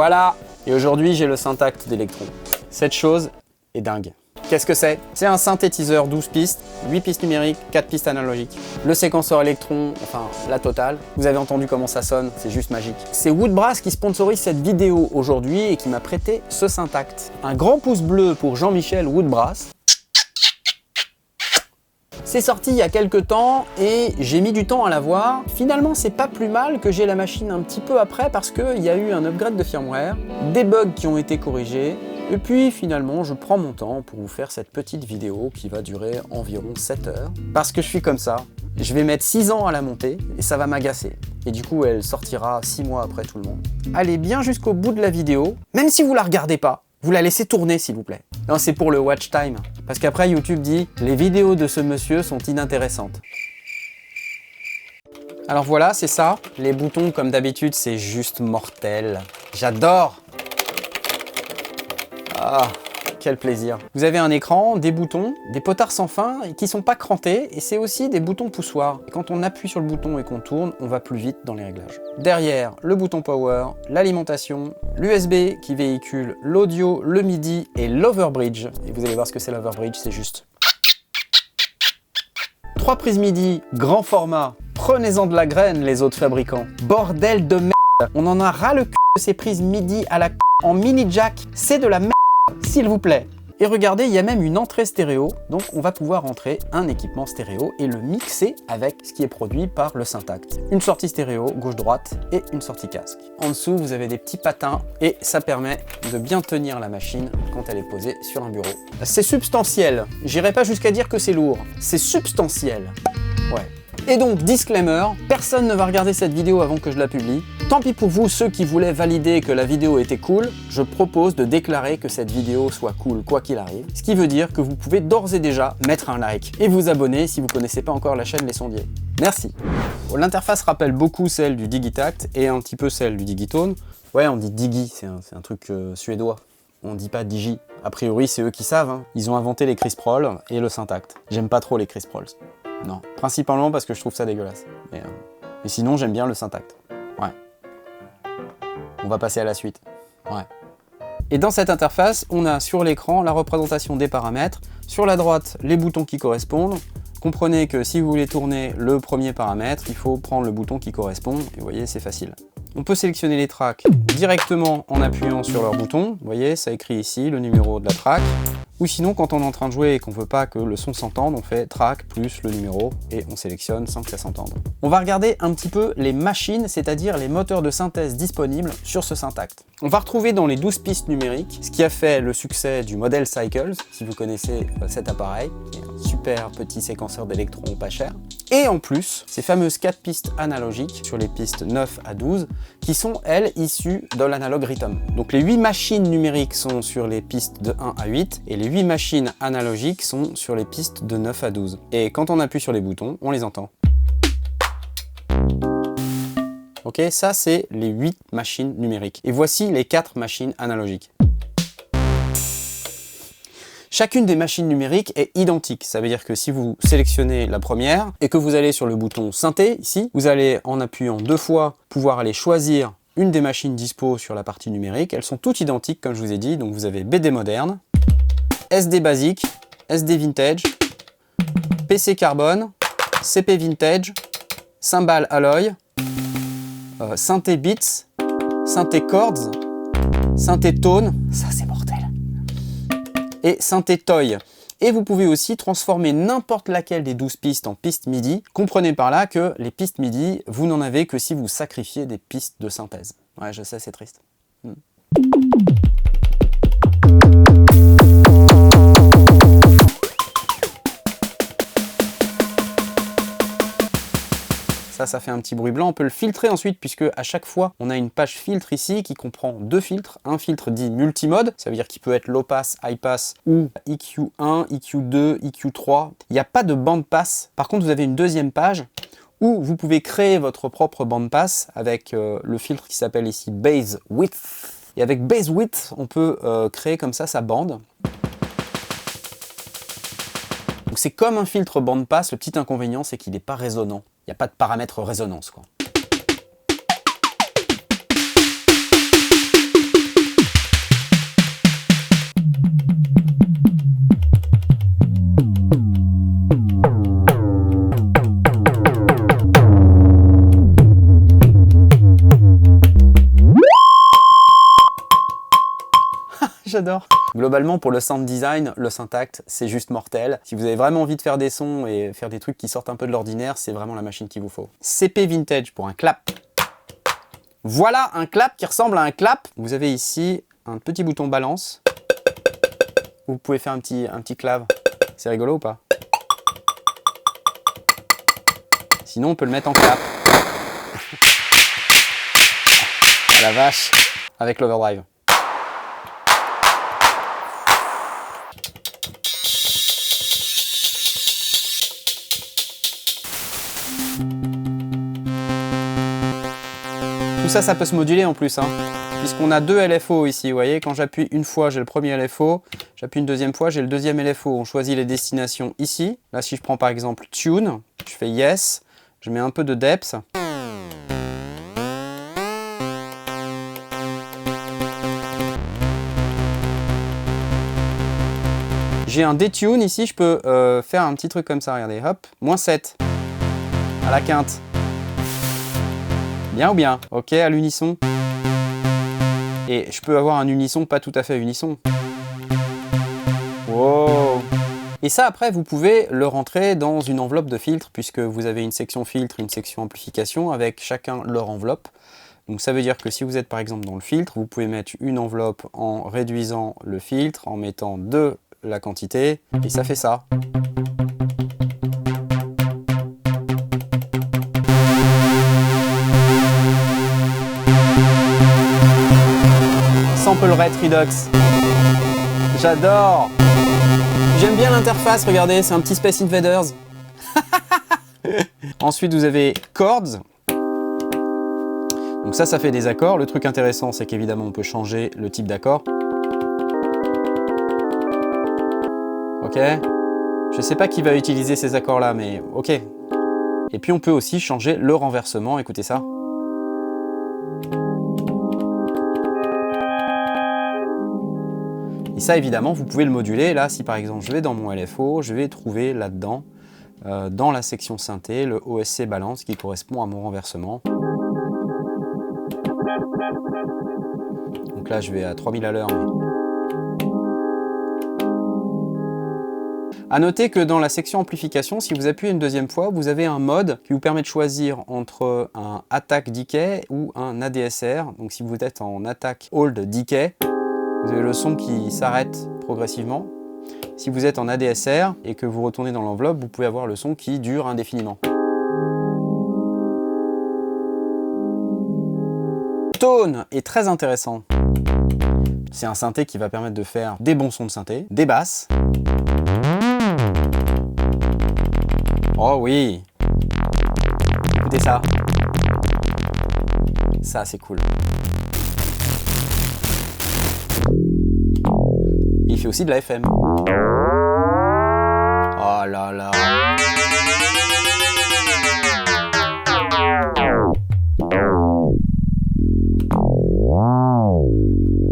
Voilà. Et aujourd'hui, j'ai le Syntact d'Electron. Cette chose est dingue. Qu'est-ce que c'est? C'est un synthétiseur 12 pistes, 8 pistes numériques, 4 pistes analogiques. Le séquenceur Electron, enfin la totale. Vous avez entendu comment ça sonne, c'est juste magique. C'est Woodbrass qui sponsorise cette vidéo aujourd'hui et qui m'a prêté ce Syntact. Un grand pouce bleu pour Jean-Michel Woodbrass. C'est sorti il y a quelques temps et j'ai mis du temps à l'avoir. Finalement, c'est pas plus mal que j'ai la machine un petit peu après parce qu'il y a eu un upgrade de firmware, des bugs qui ont été corrigés. Et puis finalement, je prends mon temps pour vous faire cette petite vidéo qui va durer environ 7 heures. Parce que je suis comme ça, je vais mettre 6 ans à la monter et ça va m'agacer. Et du coup, elle sortira 6 mois après tout le monde. Allez bien jusqu'au bout de la vidéo, même si vous la regardez pas, vous la laissez tourner s'il vous plaît. Non, c'est pour le watch time. Parce qu'après YouTube dit, les vidéos de ce monsieur sont inintéressantes. Alors voilà, c'est ça. Les boutons, comme d'habitude, c'est juste mortel. J'adore! Ah, quel plaisir. Vous avez un écran, des boutons, des potards sans fin qui sont pas crantés et c'est aussi des boutons poussoirs. Et quand on appuie sur le bouton et qu'on tourne, on va plus vite dans les réglages. Derrière, le bouton power, l'alimentation, l'USB qui véhicule l'audio, le MIDI et l'overbridge. Et vous allez voir ce que c'est l'overbridge, c'est juste. 3 prises MIDI, grand format. Prenez-en de la graine les autres fabricants. Bordel de merde. On en a ras le cul de ces prises MIDI à la en mini jack. C'est de la merde. S'il vous plaît. Et regardez, il y a même une entrée stéréo, donc on va pouvoir entrer un équipement stéréo et le mixer avec ce qui est produit par le Syntact. Une sortie stéréo, gauche-droite, et une sortie casque. En dessous, vous avez des petits patins, et ça permet de bien tenir la machine quand elle est posée sur un bureau. C'est substantiel, j'irai pas jusqu'à dire que c'est lourd, c'est substantiel. Ouais. Et donc, disclaimer, personne ne va regarder cette vidéo avant que je la publie. Tant pis pour vous, ceux qui voulaient valider que la vidéo était cool, je propose de déclarer que cette vidéo soit cool quoi qu'il arrive. Ce qui veut dire que vous pouvez d'ores et déjà mettre un like et vous abonner si vous ne connaissez pas encore la chaîne Les Sondiers. Merci. Bon, l'interface rappelle beaucoup celle du Digitact et un petit peu celle du Digitone. Ouais, on dit Digi, c'est un truc suédois. On dit pas Digi. A priori, c'est eux qui savent. Hein. Ils ont inventé les Chris Prohl et le Syntact. J'aime pas trop les Chris Prohls. Non, principalement parce que je trouve ça dégueulasse. Mais sinon, j'aime bien le Syntact. Ouais. On va passer à la suite. Ouais. Et dans cette interface, on a sur l'écran la représentation des paramètres. Sur la droite, les boutons qui correspondent. Comprenez que si vous voulez tourner le premier paramètre, il faut prendre le bouton qui correspond. Et vous voyez, c'est facile. On peut sélectionner les tracks directement en appuyant sur leur bouton. Vous voyez, ça écrit ici le numéro de la track. Ou sinon, quand on est en train de jouer et qu'on ne veut pas que le son s'entende, on fait track plus le numéro et on sélectionne sans que ça s'entende. On va regarder un petit peu les machines, c'est-à-dire les moteurs de synthèse disponibles sur ce Syntact. On va retrouver dans les 12 pistes numériques ce qui a fait le succès du modèle Cycles, si vous connaissez cet appareil, qui est un super petit séquenceur d'électrons pas cher. Et en plus, ces fameuses 4 pistes analogiques sur les pistes 9 à 12, qui sont, elles, issues de l'analogue Rhythm. Donc les 8 machines numériques sont sur les pistes de 1 à 8, et les 8 machines analogiques sont sur les pistes de 9 à 12. Et quand on appuie sur les boutons, on les entend. Ok, ça c'est les 8 machines numériques. Et voici les 4 machines analogiques. Chacune des machines numériques est identique. Ça veut dire que si vous sélectionnez la première et que vous allez sur le bouton synthé, ici, vous allez en appuyant 2 fois pouvoir aller choisir une des machines dispo sur la partie numérique. Elles sont toutes identiques comme je vous ai dit. Donc vous avez BD moderne, SD basique, SD vintage, PC carbone, CP vintage, cymbale alloy, synthé beats, synthé chords, synthé tone, ça c'est mortel, et synthé toy. Et vous pouvez aussi transformer n'importe laquelle des 12 pistes en piste MIDI. Comprenez par là que les pistes MIDI, vous n'en avez que si vous sacrifiez des pistes de synthèse. Ouais, je sais, c'est triste. Ça fait un petit bruit blanc. On peut le filtrer ensuite puisque à chaque fois, on a une page filtre ici qui comprend 2 filtres. Un filtre dit multimode, ça veut dire qu'il peut être low pass, high pass ou EQ1, EQ2, EQ3. Il n'y a pas de band pass. Par contre, vous avez une deuxième page où vous pouvez créer votre propre band pass avec le filtre qui s'appelle ici Base Width. Et avec Base Width, on peut créer comme ça sa bande. Donc c'est comme un filtre band pass, le petit inconvénient c'est qu'il n'est pas résonnant. Il n'y a pas de paramètre résonance, quoi. J'adore. Globalement, pour le sound design, le Syntacte, c'est juste mortel. Si vous avez vraiment envie de faire des sons et faire des trucs qui sortent un peu de l'ordinaire, c'est vraiment la machine qu'il vous faut. CP Vintage pour un clap. Voilà un clap qui ressemble à un clap. Vous avez ici un petit bouton balance. Vous pouvez faire un petit clave. C'est rigolo ou pas? Sinon, on peut le mettre en clap. Ah, la vache. Avec l'overdrive. Tout ça, ça peut se moduler en plus, hein, puisqu'on a deux LFO ici, vous voyez, quand j'appuie une fois, j'ai le premier LFO, j'appuie une deuxième fois, j'ai le deuxième LFO. On choisit les destinations ici. Là, si je prends par exemple Tune, je fais Yes, je mets un peu de depth. J'ai un detune ici, je peux faire un petit truc comme ça, regardez, hop, -7, à la quinte. Bien ou bien? Ok, à l'unisson. Et je peux avoir un unisson pas tout à fait unisson. Wow. Et ça, après, vous pouvez le rentrer dans une enveloppe de filtre, puisque vous avez une section filtre, une section amplification, avec chacun leur enveloppe. Donc ça veut dire que si vous êtes par exemple dans le filtre, vous pouvez mettre une enveloppe en réduisant le filtre, en mettant de la quantité, et ça fait ça. Sample Rate Redux. J'adore. J'aime bien l'interface, regardez, c'est un petit Space Invaders. Ensuite, vous avez Chords. Donc ça fait des accords. Le truc intéressant, c'est qu'évidemment, on peut changer le type d'accord. Ok. Je sais pas qui va utiliser ces accords-là, mais ok. Et puis, on peut aussi changer le renversement. Écoutez ça. Et ça, évidemment, vous pouvez le moduler. Là, si par exemple, je vais dans mon LFO, je vais trouver là-dedans, dans la section synthé, le OSC balance qui correspond à mon renversement. Donc là, je vais à 3000 à l'heure. Mais... À noter que dans la section amplification, si vous appuyez une deuxième fois, vous avez un mode qui vous permet de choisir entre un Attack Decay ou un ADSR. Donc si vous êtes en Attack Hold Decay, vous avez le son qui s'arrête progressivement. Si vous êtes en ADSR et que vous retournez dans l'enveloppe, vous pouvez avoir le son qui dure indéfiniment. Tone est très intéressant. C'est un synthé qui va permettre de faire des bons sons de synthé, des basses. Oh oui! Écoutez ça. Ça, c'est cool. Il fait aussi de la FM. Oh là là.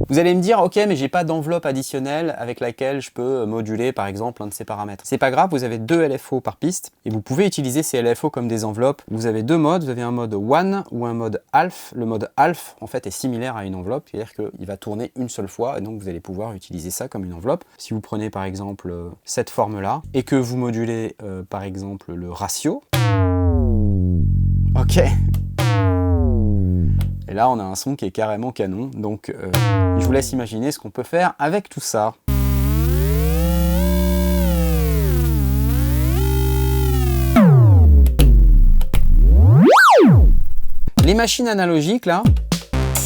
Vous allez me dire, ok, mais j'ai pas d'enveloppe additionnelle avec laquelle je peux moduler par exemple un de ces paramètres. C'est pas grave, vous avez deux LFO par piste et vous pouvez utiliser ces LFO comme des enveloppes. Vous avez deux modes, vous avez un mode one ou un mode half. Le mode half en fait est similaire à une enveloppe, c'est-à-dire qu'il va tourner une seule fois et donc vous allez pouvoir utiliser ça comme une enveloppe. Si vous prenez par exemple cette forme-là et que vous modulez par exemple le ratio, ok. Et là, on a un son qui est carrément canon. Donc, je vous laisse imaginer ce qu'on peut faire avec tout ça. Les machines analogiques, là,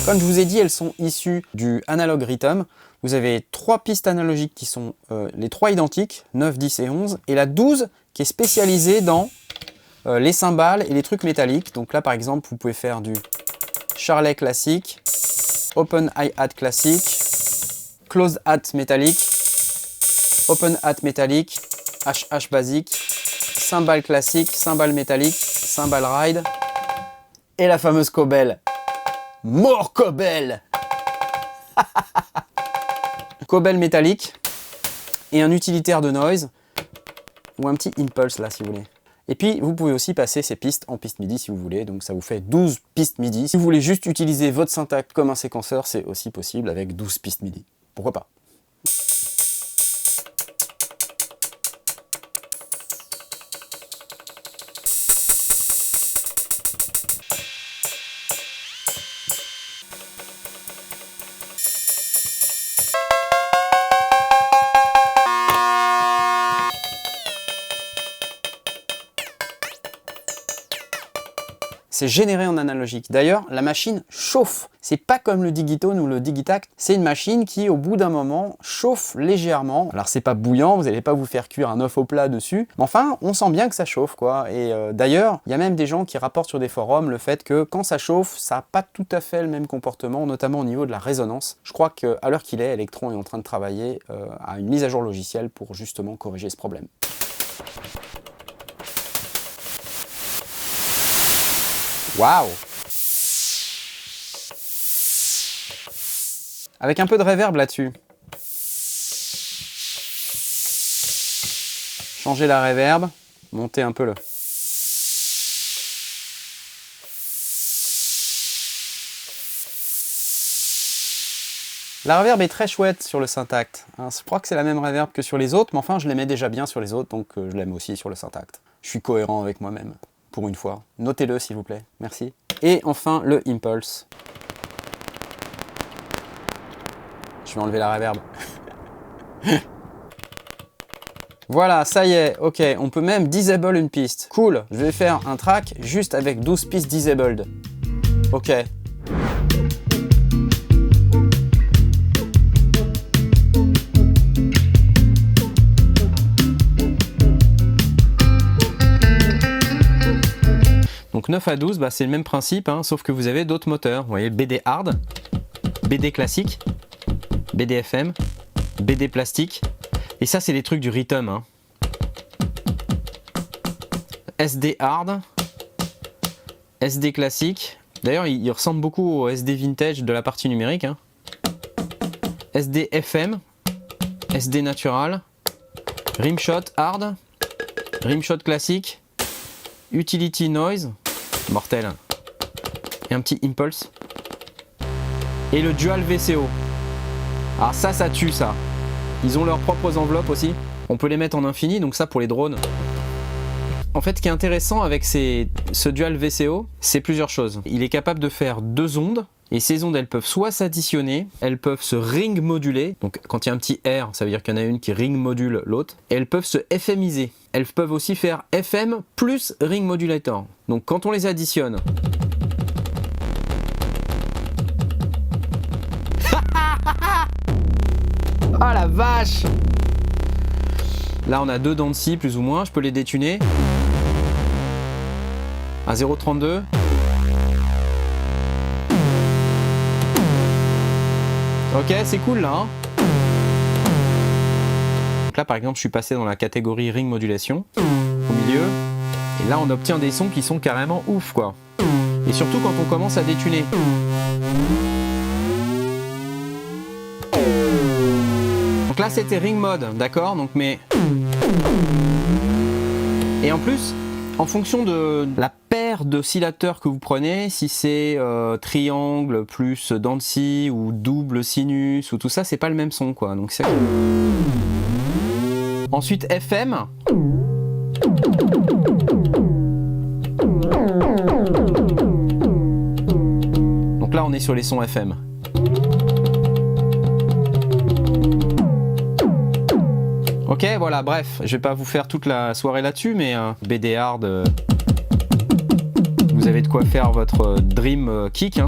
comme je vous ai dit, elles sont issues du Analog Rhythm. Vous avez trois pistes analogiques qui sont les trois identiques, 9, 10 et 11. Et la 12 qui est spécialisée dans les cymbales et les trucs métalliques. Donc là, par exemple, vous pouvez faire du Charlet classique, Open Hi-Hat classique, Closed Hat métallique, Open Hat métallique, HH basique, cymbale classique, cymbale métallique, cymbale ride, et la fameuse Cobel. More Cobel. Cobel métallique, et un utilitaire de noise, ou un petit impulse là si vous voulez. Et puis, vous pouvez aussi passer ces pistes en piste MIDI si vous voulez. Donc, ça vous fait 12 pistes MIDI. Si vous voulez juste utiliser votre Syntacte comme un séquenceur, c'est aussi possible avec 12 pistes MIDI. Pourquoi pas? c'est généré en analogique. D'ailleurs, la machine chauffe. C'est pas comme le Digitone ou le Digitact, c'est une machine qui, au bout d'un moment, chauffe légèrement. Alors c'est pas bouillant, vous n'allez pas vous faire cuire un œuf au plat dessus, mais enfin, on sent bien que ça chauffe, quoi. Et d'ailleurs, il y a même des gens qui rapportent sur des forums le fait que quand ça chauffe, ça n'a pas tout à fait le même comportement, notamment au niveau de la résonance. Je crois qu'à l'heure qu'il est, Electron est en train de travailler à une mise à jour logicielle pour justement corriger ce problème. Waouh! Avec un peu de reverb là-dessus. Changer la reverb, monter un peu le... La reverb est très chouette sur le Syntacte. Je crois que c'est la même reverb que sur les autres, mais enfin je l'aimais déjà bien sur les autres, donc je l'aime aussi sur le Syntacte. Je suis cohérent avec moi-même, pour une fois. Notez-le s'il vous plaît, merci. Et enfin le Impulse. Je vais enlever la reverb. Voilà, ça y est, ok, on peut même disable une piste. Cool, je vais faire un track juste avec 12 pistes disabled. Ok. Donc 9 à 12, bah, c'est le même principe, hein, sauf que vous avez d'autres moteurs. Vous voyez, BD Hard, BD Classique, BD FM, BD Plastique. Et ça, c'est des trucs du Rhythm. Hein. SD Hard, SD Classique. D'ailleurs, il ressemble beaucoup au SD Vintage de la partie numérique. Hein. SD FM, SD Natural, Rimshot Hard, Rimshot Classique, Utility Noise, mortel, et un petit Impulse. Et le Dual VCO. Alors ça tue ça. Ils ont leurs propres enveloppes aussi. On peut les mettre en infini, donc ça pour les drones. En fait, ce qui est intéressant avec ce Dual VCO, c'est plusieurs choses. Il est capable de faire 2 ondes, et ces ondes, elles peuvent soit s'additionner, elles peuvent se ring moduler. Donc quand il y a un petit R, ça veut dire qu'il y en a une qui ring module l'autre. Et elles peuvent se FMiser. Elles peuvent aussi faire FM plus ring modulator. Donc quand on les additionne... Ah la vache! Là on a 2 dents de scie plus ou moins, je peux les détuner. À 0,32. Ok, c'est cool là. Hein, donc là par exemple je suis passé dans la catégorie ring modulation, au milieu. Et là on obtient des sons qui sont carrément ouf quoi. Et surtout quand on commence à détuner. Donc là c'était ring mode, d'accord, donc mais... Et en plus, en fonction de la paire d'oscillateurs que vous prenez, si c'est triangle plus dents de scie ou double sinus ou tout ça, c'est pas le même son quoi. Donc c'est... Ensuite FM. Donc là on est sur les sons FM. Ok, voilà, bref, je vais pas vous faire toute la soirée là-dessus, mais BD Hard, vous avez de quoi faire votre dream kick. Hein.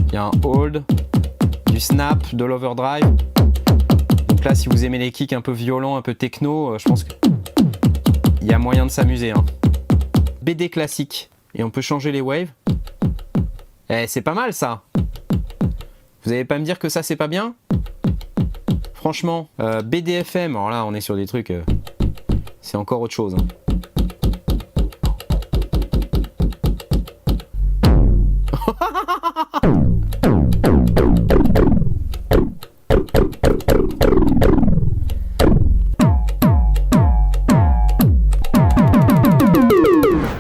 Il y a un hold, du snap, de l'overdrive. Donc là, si vous aimez les kicks un peu violents, un peu techno, je pense qu'il y a moyen de s'amuser. Hein. BD classique, et on peut changer les waves. Eh, c'est pas mal ça. Vous n'allez pas me dire que ça c'est pas bien? Franchement, BDFM, alors là on est sur des trucs, c'est encore autre chose. Hein.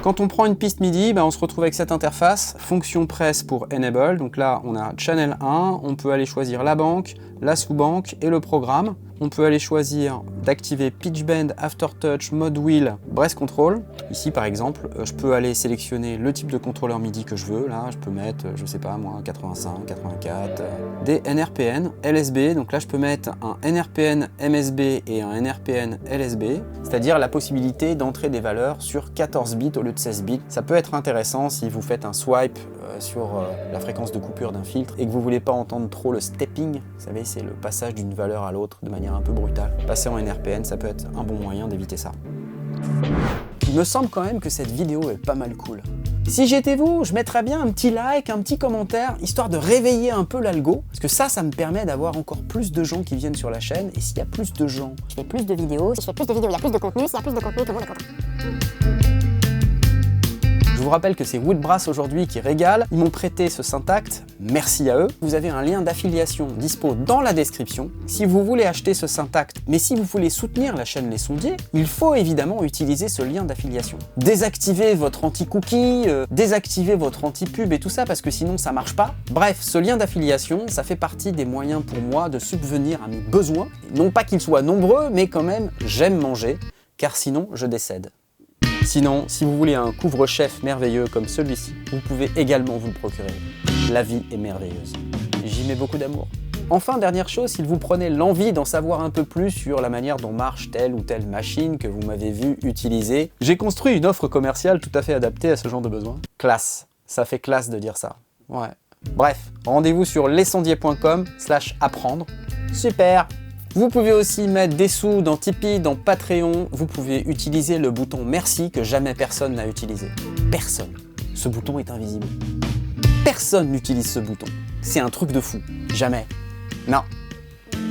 Quand on prend une piste MIDI, on se retrouve avec cette interface, fonction press pour Enable. Donc là, on a Channel 1, on peut aller choisir la banque, la sous-banque et le programme. on peut aller choisir d'activer Pitch Bend, Aftertouch, Mode Wheel, Breath Control. Ici par exemple, je peux aller sélectionner le type de contrôleur MIDI que je veux. Là, je peux mettre, je sais pas moi, 85, 84, des NRPN, LSB. Donc là, je peux mettre un NRPN MSB et un NRPN LSB, c'est-à-dire la possibilité d'entrer des valeurs sur 14 bits au lieu de 16 bits. Ça peut être intéressant si vous faites un swipe sur la fréquence de coupure d'un filtre et que vous voulez pas entendre trop le stepping. Vous savez, c'est le passage d'une valeur à l'autre de manière un peu brutale. Passer en NRPN, ça peut être un bon moyen d'éviter ça. Il me semble quand même que cette vidéo est pas mal cool. Si j'étais vous, je mettrais bien un petit like, un petit commentaire, histoire de réveiller un peu l'algo, parce que ça me permet d'avoir encore plus de gens qui viennent sur la chaîne, et s'il y a plus de gens, je fais plus de vidéos, si je fais plus de vidéos, il y a plus de contenu, s'il y a plus de contenu, tout le monde est content. Je vous rappelle que c'est Woodbrass aujourd'hui qui régale, ils m'ont prêté ce Syntact, merci à eux. Vous avez un lien d'affiliation dispo dans la description. Si vous voulez acheter ce Syntact, mais si vous voulez soutenir la chaîne Les Sondiers, il faut évidemment utiliser ce lien d'affiliation. Désactivez votre anti-cookie, désactivez votre anti-pub et tout ça parce que sinon ça marche pas. Bref, ce lien d'affiliation, ça fait partie des moyens pour moi de subvenir à mes besoins. Non pas qu'ils soient nombreux, mais quand même, j'aime manger, car sinon je décède. Sinon, si vous voulez un couvre-chef merveilleux comme celui-ci, vous pouvez également vous le procurer. La vie est merveilleuse. J'y mets beaucoup d'amour. Enfin, dernière chose, si vous prenez l'envie d'en savoir un peu plus sur la manière dont marche telle ou telle machine que vous m'avez vu utiliser, j'ai construit une offre commerciale tout à fait adaptée à ce genre de besoin. Classe. Ça fait classe de dire ça. Ouais. Bref, rendez-vous sur lesondiers.com/apprendre. Super! Vous pouvez aussi mettre des sous dans Tipeee, dans Patreon. Vous pouvez utiliser le bouton merci que jamais personne n'a utilisé. Personne. Ce bouton est invisible. Personne n'utilise ce bouton. C'est un truc de fou. Jamais. Non.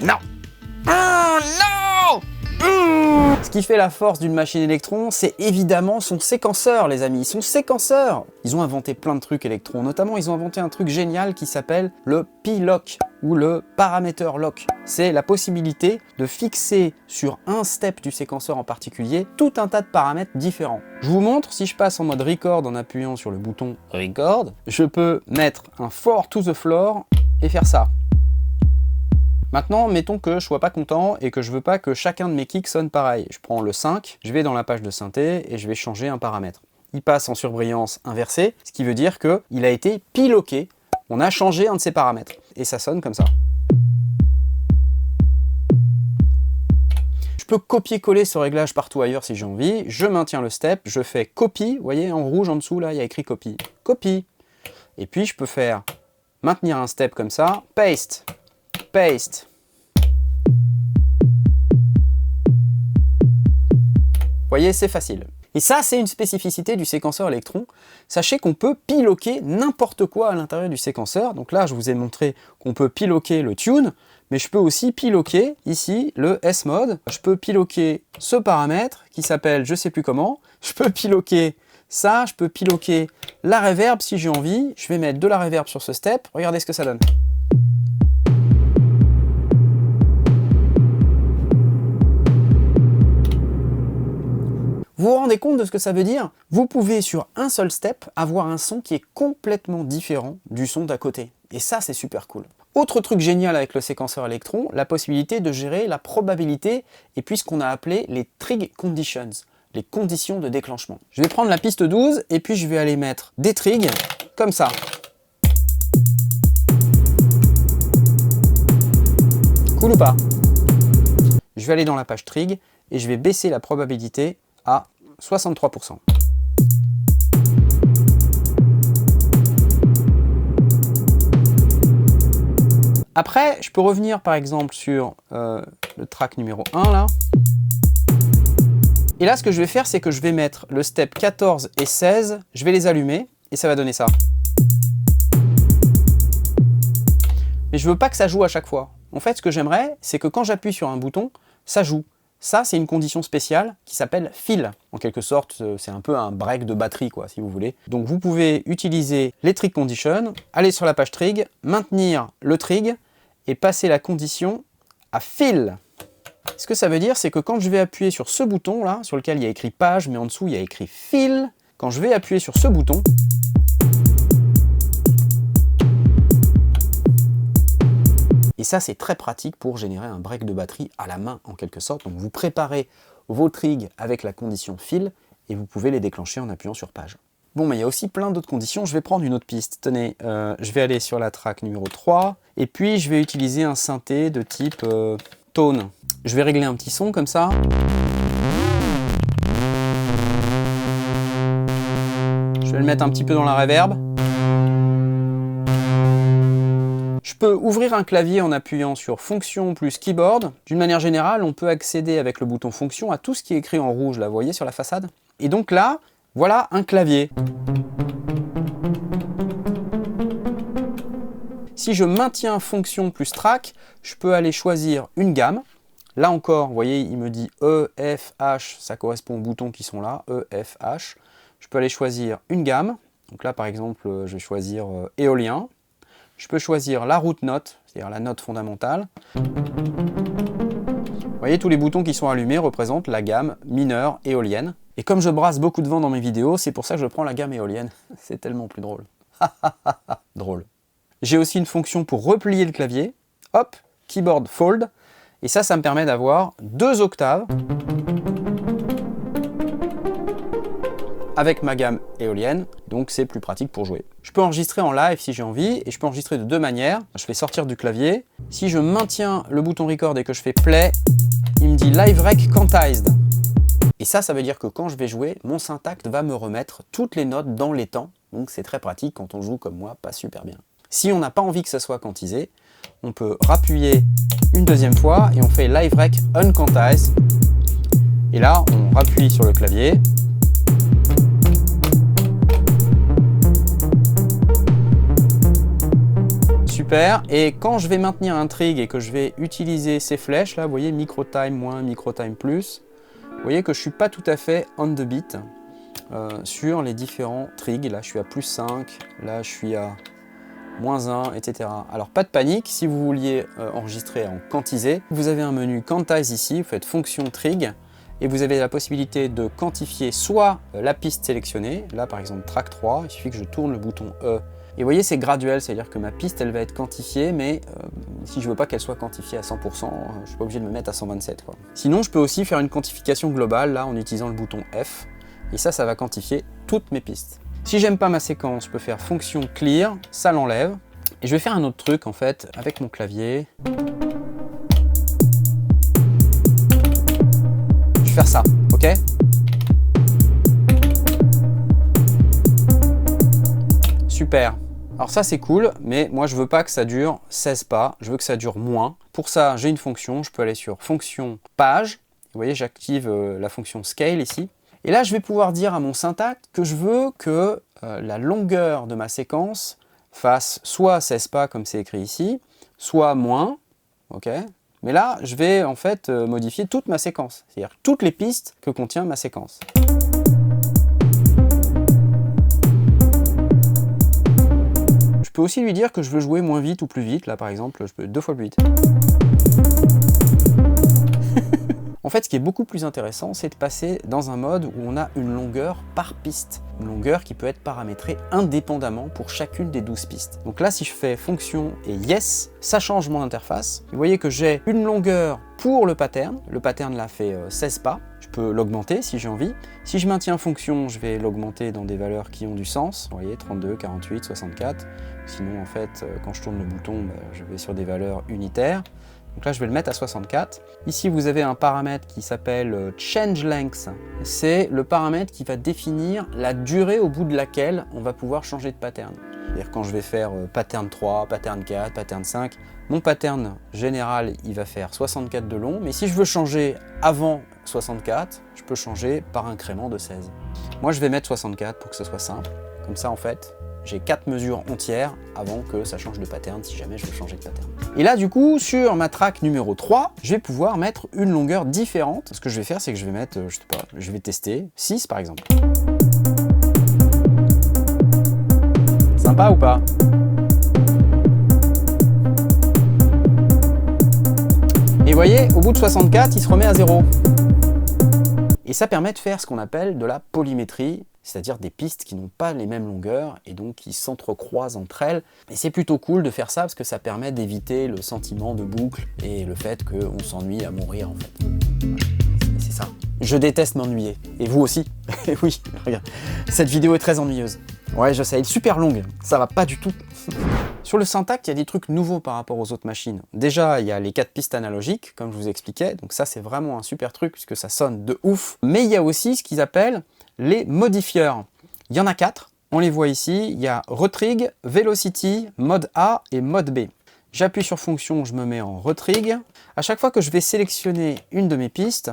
Non. Oh non! Ce qui fait la force d'une machine Electron, c'est évidemment son séquenceur, les amis. Son séquenceur. Ils ont inventé plein de trucs Electron. Notamment, ils ont inventé un truc génial qui s'appelle le P-Lock ou le Parameter Lock. C'est la possibilité de fixer sur un step du séquenceur en particulier tout un tas de paramètres différents. Je vous montre, si je passe en mode Record en appuyant sur le bouton Record, je peux mettre un 4 to the floor et faire ça. Maintenant, mettons que je sois pas content et que je veux pas que chacun de mes kicks sonne pareil. Je prends le 5, je vais dans la page de synthé et je vais changer un paramètre. Il passe en surbrillance inversée, ce qui veut dire qu'il a été piloqué. On a changé un de ses paramètres. Et ça sonne comme ça. Je peux copier-coller ce réglage partout ailleurs si j'ai envie. Je maintiens le step, je fais copie. Vous voyez, en rouge en dessous, là, il y a écrit copie. Copie. Et puis, je peux faire maintenir un step comme ça. Paste. Paste. Vous voyez, c'est facile. Et ça, c'est une spécificité du séquenceur Electron. Sachez qu'on peut piloquer n'importe quoi à l'intérieur du séquenceur. Donc là, je vous ai montré qu'on peut piloquer le tune, mais je peux aussi piloquer ici le S-Mode. Je peux piloquer ce paramètre qui s'appelle je sais plus comment. Je peux piloquer ça, je peux piloquer la reverb si j'ai envie. Je vais mettre de la reverb sur ce step. Regardez ce que ça donne. Vous vous rendez compte de ce que ça veut dire? Vous pouvez sur un seul step avoir un son qui est complètement différent du son d'à côté. Et ça, c'est super cool. Autre truc génial avec le séquenceur Electron, la possibilité de gérer la probabilité et puis ce qu'on a appelé les trig conditions, les conditions de déclenchement. Je vais prendre la piste 12 et puis je vais aller mettre des trigs comme ça. Cool ou pas? Je vais aller dans la page trig et je vais baisser la probabilité à 63%. Après, je peux revenir par exemple sur le track numéro 1 là. Et là, ce que je vais faire, c'est que je vais mettre le step 14 et 16, je vais les allumer et ça va donner ça. Mais je veux pas que ça joue à chaque fois. En fait, ce que j'aimerais, c'est que quand j'appuie sur un bouton, ça joue. Ça, c'est une condition spéciale qui s'appelle fill. En quelque sorte, c'est un peu un break de batterie, quoi, si vous voulez. Donc, vous pouvez utiliser les trig conditions, aller sur la page trig, maintenir le trig et passer la condition à fill. Ce que ça veut dire, c'est que quand je vais appuyer sur ce bouton là, sur lequel il y a écrit page, mais en dessous il y a écrit fill, quand je vais appuyer sur ce bouton, et Et ça, c'est très pratique pour générer un break de batterie à la main, en quelque sorte. Donc vous préparez vos trigs avec la condition fil, et vous pouvez les déclencher en appuyant sur page. Bon, mais il y a aussi plein d'autres conditions. Je vais prendre une autre piste. Tenez, je vais aller sur la track numéro 3, et puis je vais utiliser un synthé de type tone. Je vais régler un petit son comme ça. Je vais le mettre un petit peu dans la reverb. Je peux ouvrir un clavier en appuyant sur fonction plus keyboard. D'une manière générale, on peut accéder avec le bouton fonction à tout ce qui est écrit en rouge, là, vous voyez, sur la façade. Et donc là, voilà un clavier. Si je maintiens fonction plus track, je peux aller choisir une gamme. Là encore, vous voyez, il me dit E, F, H, ça correspond aux boutons qui sont là, E, F, H. Je peux aller choisir une gamme. Donc là, par exemple, je vais choisir éolien. Je peux choisir la root note, c'est-à-dire la note fondamentale. Vous voyez, tous les boutons qui sont allumés représentent la gamme mineure éolienne. Et comme je brasse beaucoup de vent dans mes vidéos, c'est pour ça que je prends la gamme éolienne. C'est tellement plus drôle. Drôle. J'ai aussi une fonction pour replier le clavier. Hop, keyboard fold. Et ça me permet d'avoir 2 octaves avec ma gamme éolienne. Donc c'est plus pratique pour jouer. Je peux enregistrer en live si j'ai envie, et je peux enregistrer de 2 manières. Je vais sortir du clavier. Si je maintiens le bouton record et que je fais play, il me dit live rec quantized. Et ça veut dire que quand je vais jouer, mon Syntacte va me remettre toutes les notes dans les temps. Donc c'est très pratique quand on joue comme moi, pas super bien. Si on n'a pas envie que ça soit quantisé, on peut rappuyer une deuxième fois et on fait live rec unquantize. Et là, on rappuie sur le clavier. Super. Et quand je vais maintenir un trig et que je vais utiliser ces flèches là, vous voyez, micro time moins, micro time plus, vous voyez que je ne suis pas tout à fait on the beat sur les différents trigs. Là, je suis à plus 5, là, je suis à moins 1, etc. Alors, pas de panique, si vous vouliez enregistrer en quantisé, vous avez un menu Quantize ici, vous faites fonction trig, et vous avez la possibilité de quantifier soit la piste sélectionnée, là par exemple track 3, il suffit que je tourne le bouton E. Et vous voyez, c'est graduel, c'est-à-dire que ma piste, elle va être quantifiée, mais si je veux pas qu'elle soit quantifiée à 100%, je suis pas obligé de me mettre à 127, quoi. Sinon, je peux aussi faire une quantification globale, là, en utilisant le bouton F, et ça va quantifier toutes mes pistes. Si j'aime pas ma séquence, je peux faire fonction clear, ça l'enlève. Et je vais faire un autre truc, en fait, avec mon clavier. Je vais faire ça, ok ? Super. Alors ça c'est cool, mais moi je veux pas que ça dure 16 pas, je veux que ça dure moins. Pour ça, j'ai une fonction, je peux aller sur fonction page. Vous voyez, j'active la fonction scale ici. Et là, je vais pouvoir dire à mon Syntacte que je veux que la longueur de ma séquence fasse soit 16 pas comme c'est écrit ici, soit moins, ok ? Mais là, je vais en fait modifier toute ma séquence, c'est-à-dire toutes les pistes que contient ma séquence. Je peux aussi lui dire que je veux jouer moins vite ou plus vite. Là, par exemple, je peux 2 fois plus vite. En fait, ce qui est beaucoup plus intéressant, c'est de passer dans un mode où on a une longueur par piste. Une longueur qui peut être paramétrée indépendamment pour chacune des 12 pistes. Donc là, si je fais fonction et yes, ça change mon interface. Vous voyez que j'ai une longueur pour le pattern. Le pattern là fait 16 pas. Je peux l'augmenter si j'ai envie. Si je maintiens fonction, je vais l'augmenter dans des valeurs qui ont du sens. Vous voyez, 32, 48, 64. Sinon, en fait, quand je tourne le bouton, je vais sur des valeurs unitaires. Donc là, je vais le mettre à 64. Ici, vous avez un paramètre qui s'appelle Change Length. C'est le paramètre qui va définir la durée au bout de laquelle on va pouvoir changer de pattern. C'est-à-dire quand je vais faire pattern 3, pattern 4, pattern 5, mon pattern général, il va faire 64 de long. Mais si je veux changer avant 64, je peux changer par incrément de 16. Moi, je vais mettre 64 pour que ce soit simple. Comme ça, en fait, j'ai 4 mesures entières avant que ça change de pattern si jamais je veux changer de pattern. Et là, du coup, sur ma track numéro 3, je vais pouvoir mettre une longueur différente. Ce que je vais faire, c'est que je vais mettre, je sais pas, je vais tester 6 par exemple. Sympa ou pas? Et vous voyez, au bout de 64, il se remet à 0. Et ça permet de faire ce qu'on appelle de la polymétrie. c'est-à-dire des pistes qui n'ont pas les mêmes longueurs et donc qui s'entrecroisent entre elles. Et c'est plutôt cool de faire ça parce que ça permet d'éviter le sentiment de boucle et le fait qu'on s'ennuie à mourir en fait. C'est ça. Je déteste m'ennuyer. Et vous aussi. Et oui, regarde. Cette vidéo est très ennuyeuse. Ouais, je sais, elle est super longue. Ça va pas du tout. Sur le Syntact, il y a des trucs nouveaux par rapport aux autres machines. Déjà, il y a les 4 pistes analogiques, comme je vous expliquais. Donc ça, c'est vraiment un super truc puisque ça sonne de ouf. Mais il y a aussi ce qu'ils appellent les modifieurs. Il y en a 4. On les voit ici. Il y a Retrig, Velocity, Mode A et Mode B. J'appuie sur fonction, je me mets en Retrig. À chaque fois que je vais sélectionner une de mes pistes,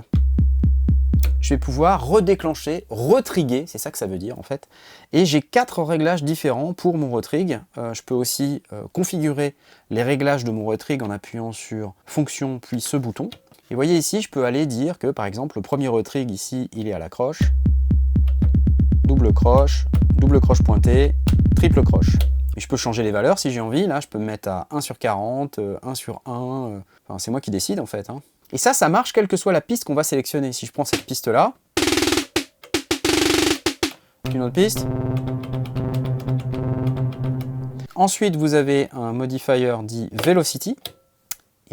je vais pouvoir redéclencher, retriguer, c'est ça que ça veut dire en fait. Et j'ai 4 réglages différents pour mon retrig. Je peux aussi configurer les réglages de mon retrig en appuyant sur fonction puis ce bouton. Et vous voyez ici, je peux aller dire que par exemple le premier retrig ici, il est à la croche, double croche pointée, triple croche. Et je peux changer les valeurs si j'ai envie. Là, je peux me mettre à 1 sur 40, 1 sur 1. Enfin, c'est moi qui décide en fait. Et ça marche quelle que soit la piste qu'on va sélectionner. Si je prends cette piste-là, une autre piste. Ensuite, vous avez un modifier dit Velocity.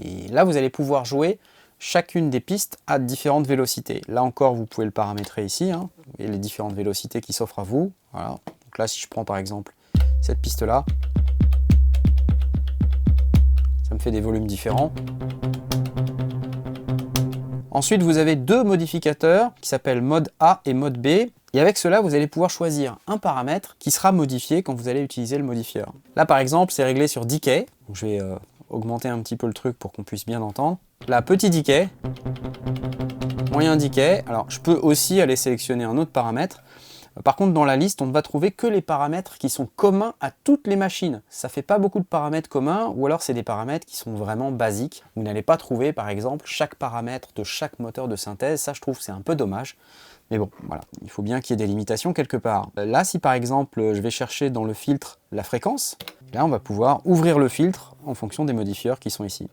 Et là, vous allez pouvoir jouer chacune des pistes à différentes vélocités. Là encore, vous pouvez le paramétrer ici. Et les différentes vélocités qui s'offrent à vous. Voilà. Donc là, si je prends par exemple cette piste-là, ça me fait des volumes différents. Ensuite, vous avez 2 modificateurs qui s'appellent mode A et mode B. Et avec cela, vous allez pouvoir choisir un paramètre qui sera modifié quand vous allez utiliser le modifieur. Là, par exemple, c'est réglé sur decay. Donc, je vais augmenter un petit peu le truc pour qu'on puisse bien entendre. Là, petit decay, moyen decay. Alors, je peux aussi aller sélectionner un autre paramètre. Par contre, dans la liste, on ne va trouver que les paramètres qui sont communs à toutes les machines. Ça fait pas beaucoup de paramètres communs, ou alors c'est des paramètres qui sont vraiment basiques. Vous n'allez pas trouver, par exemple, chaque paramètre de chaque moteur de synthèse. Ça, je trouve que c'est un peu dommage. Mais bon, voilà, il faut bien qu'il y ait des limitations quelque part. Là, si par exemple, je vais chercher dans le filtre la fréquence, là, on va pouvoir ouvrir le filtre en fonction des modifieurs qui sont ici.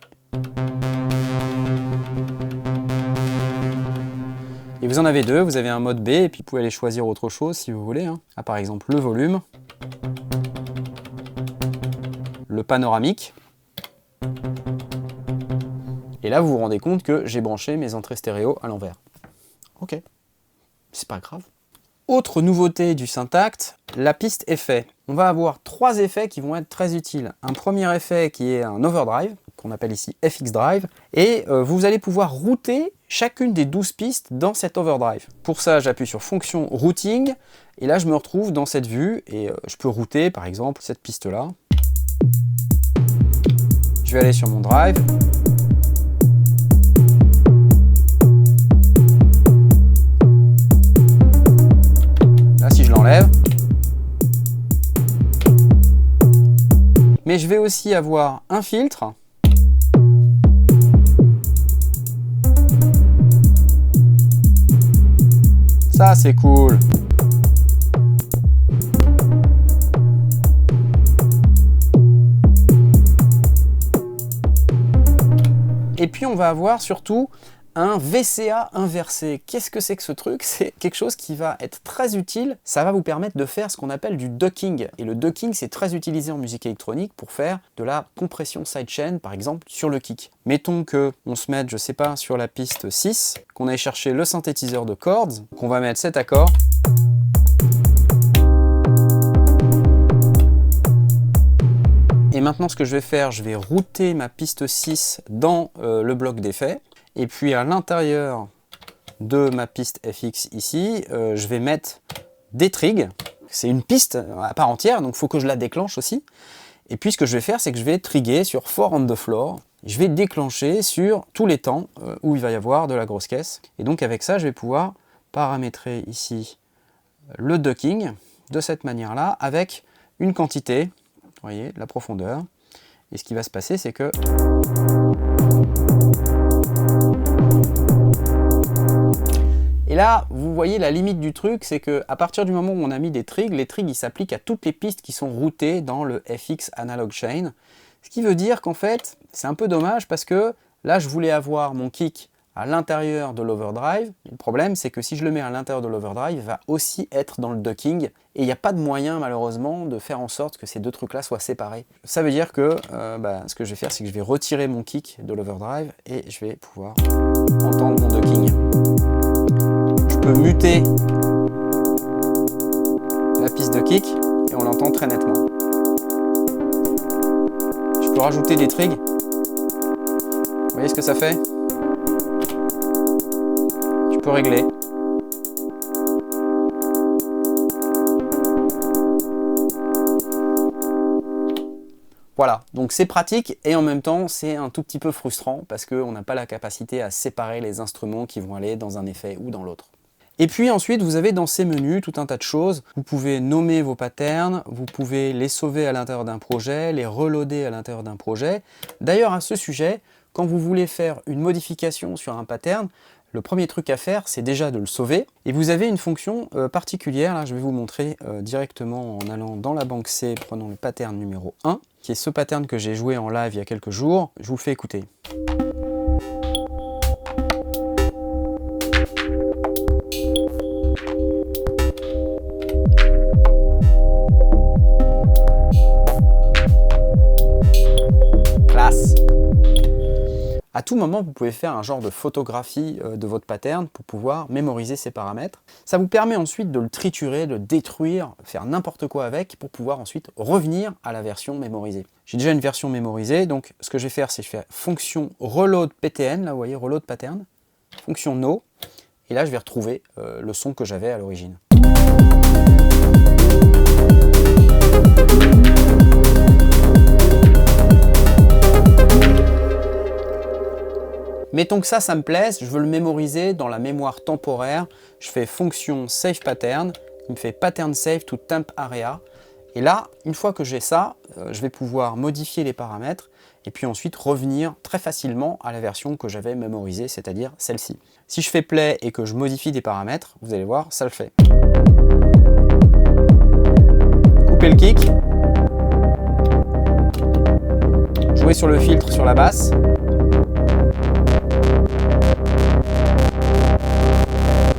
Et vous en avez 2, vous avez un mode B, et puis vous pouvez aller choisir autre chose si vous voulez. Ah, par exemple, le volume, le panoramique. Et là, vous vous rendez compte que j'ai branché mes entrées stéréo à l'envers. Ok, c'est pas grave. Autre nouveauté du Syntact, la piste effet. On va avoir 3 effets qui vont être très utiles. Un premier effet qui est un overdrive, qu'on appelle ici FX Drive, et vous allez pouvoir router chacune des 12 pistes dans cet overdrive. Pour ça, j'appuie sur fonction routing, et là je me retrouve dans cette vue, et je peux router par exemple cette piste-là. Je vais aller sur mon drive. Là, si je l'enlève, mais je vais aussi avoir un filtre. Ça, c'est cool. Et puis, on va avoir surtout un VCA inversé. Qu'est-ce que c'est que ce truc? C'est quelque chose qui va être très utile. Ça va vous permettre de faire ce qu'on appelle du ducking. Et le ducking, c'est très utilisé en musique électronique pour faire de la compression sidechain, par exemple, sur le kick. Mettons que on se mette, je sais pas, sur la piste 6, qu'on aille chercher le synthétiseur de chords, qu'on va mettre cet accord. Et maintenant, ce que je vais faire, je vais router ma piste 6 dans le bloc d'effets. Et puis à l'intérieur de ma piste FX ici, je vais mettre des trigs. C'est une piste à part entière, donc il faut que je la déclenche aussi. Et puis ce que je vais faire, c'est que je vais trigger sur 4 on the floor. Je vais déclencher sur tous les temps où il va y avoir de la grosse caisse. Et donc avec ça, je vais pouvoir paramétrer ici le ducking de cette manière-là avec une quantité, vous voyez, la profondeur. Et ce qui va se passer, c'est que et là, vous voyez la limite du truc, c'est qu'à partir du moment où on a mis des trigs, les trigs ils s'appliquent à toutes les pistes qui sont routées dans le FX Analog Chain. Ce qui veut dire qu'en fait, c'est un peu dommage parce que là, je voulais avoir mon kick à l'intérieur de l'overdrive. Le problème, c'est que si je le mets à l'intérieur de l'overdrive, il va aussi être dans le docking. Et il n'y a pas de moyen, malheureusement, de faire en sorte que ces deux trucs-là soient séparés. Ça veut dire que ce que je vais faire, c'est que je vais retirer mon kick de l'overdrive et je vais pouvoir entendre mon docking. Je peux muter la piste de kick et on l'entend très nettement. Je peux rajouter des trigs. Vous voyez ce que ça fait? Je peux régler. Voilà, donc c'est pratique et en même temps c'est un tout petit peu frustrant parce qu'on n'a pas la capacité à séparer les instruments qui vont aller dans un effet ou dans l'autre. Et puis ensuite, vous avez dans ces menus tout un tas de choses. Vous pouvez nommer vos patterns, vous pouvez les sauver à l'intérieur d'un projet, les reloader à l'intérieur d'un projet. D'ailleurs, à ce sujet, quand vous voulez faire une modification sur un pattern, le premier truc à faire, c'est déjà de le sauver. Et vous avez une fonction particulière, là je vais vous montrer directement en allant dans la banque C, prenons le pattern numéro 1, qui est ce pattern que j'ai joué en live il y a quelques jours. Je vous le fais écouter. Classe. À tout moment, vous pouvez faire un genre de photographie de votre pattern pour pouvoir mémoriser ces paramètres. Ça vous permet ensuite de le triturer, de le détruire, faire n'importe quoi avec pour pouvoir ensuite revenir à la version mémorisée. J'ai déjà une version mémorisée, donc ce que je vais faire, c'est que je fais fonction reload ptn, là vous voyez, reload pattern, fonction no, et là je vais retrouver le son que j'avais à l'origine. Mettons que ça me plaise, je veux le mémoriser dans la mémoire temporaire. Je fais fonction save pattern, il me fait pattern save to temp area. Et là, une fois que j'ai ça, je vais pouvoir modifier les paramètres et puis ensuite revenir très facilement à la version que j'avais mémorisée, c'est-à-dire celle-ci. Si je fais play et que je modifie des paramètres, vous allez voir, ça le fait. Couper le kick. Jouer sur le filtre sur la basse.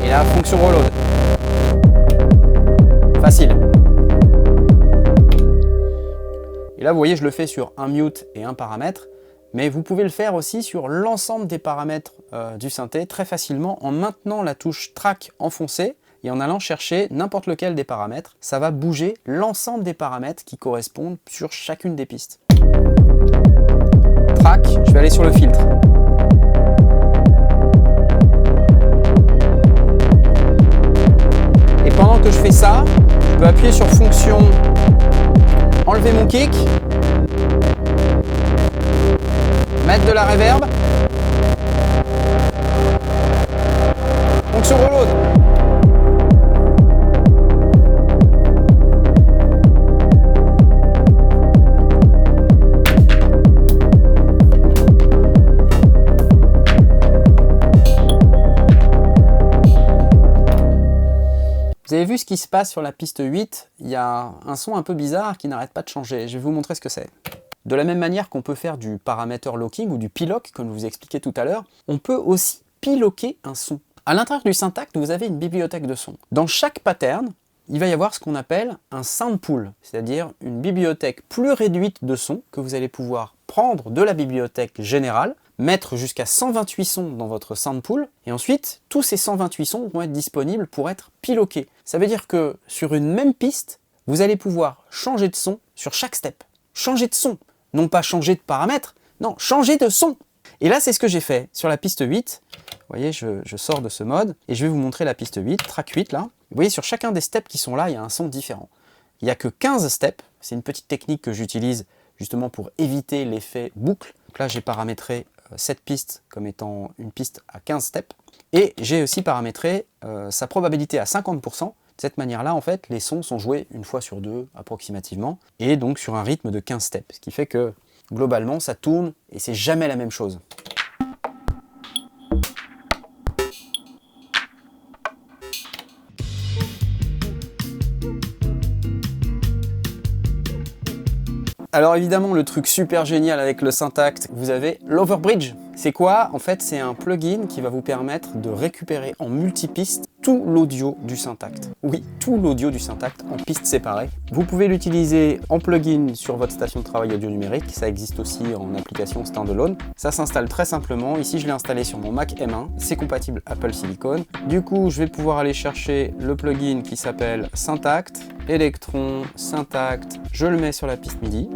Et là, fonction reload. Facile. Et là, vous voyez, je le fais sur un mute et un paramètre, mais vous pouvez le faire aussi sur l'ensemble des paramètres du synthé très facilement en maintenant la touche track enfoncée et en allant chercher n'importe lequel des paramètres. Ça va bouger l'ensemble des paramètres qui correspondent sur chacune des pistes. Track, je vais aller sur le filtre. Et pendant que je fais ça, je peux appuyer sur fonction, enlever mon kick, mettre de la reverb, fonction reload. Vous avez vu ce qui se passe sur la piste 8, il y a un son un peu bizarre qui n'arrête pas de changer. Je vais vous montrer ce que c'est. De la même manière qu'on peut faire du parameter locking ou du pilock, comme je vous ai expliqué tout à l'heure, on peut aussi pilocker un son. À l'intérieur du Syntacct, vous avez une bibliothèque de sons. Dans chaque pattern, il va y avoir ce qu'on appelle un sound pool, c'est-à-dire une bibliothèque plus réduite de sons que vous allez pouvoir prendre de la bibliothèque générale, mettre jusqu'à 128 sons dans votre sound pool, et ensuite, tous ces 128 sons vont être disponibles pour être piloqués. Ça veut dire que sur une même piste, vous allez pouvoir changer de son sur chaque step. Changer de son, non pas changer de paramètres, non, changer de son. Et là, c'est ce que j'ai fait sur la piste 8. Vous voyez, je sors de ce mode, et je vais vous montrer la piste 8, track 8 là. Vous voyez, sur chacun des steps qui sont là, il y a un son différent. Il n'y a que 15 steps, c'est une petite technique que j'utilise justement pour éviter l'effet boucle. Donc là, j'ai paramétré cette piste comme étant une piste à 15 steps. Et j'ai aussi paramétré sa probabilité à 50%. De cette manière-là, en fait, les sons sont joués une fois sur deux, approximativement, et donc sur un rythme de 15 steps. Ce qui fait que, globalement, ça tourne, et c'est jamais la même chose. Alors évidemment, le truc super génial avec le Syntact, vous avez l'Overbridge. C'est quoi? En fait, c'est un plugin qui va vous permettre de récupérer en multipiste tout l'audio du Syntact. Oui, tout l'audio du Syntact en pistes séparées. Vous pouvez l'utiliser en plugin sur votre station de travail audio numérique. Ça existe aussi en application standalone. Ça s'installe très simplement. Ici, je l'ai installé sur mon Mac M1. C'est compatible Apple Silicon. Du coup, je vais pouvoir aller chercher le plugin qui s'appelle Syntact, Electron, Syntact. Je le mets sur la piste MIDI.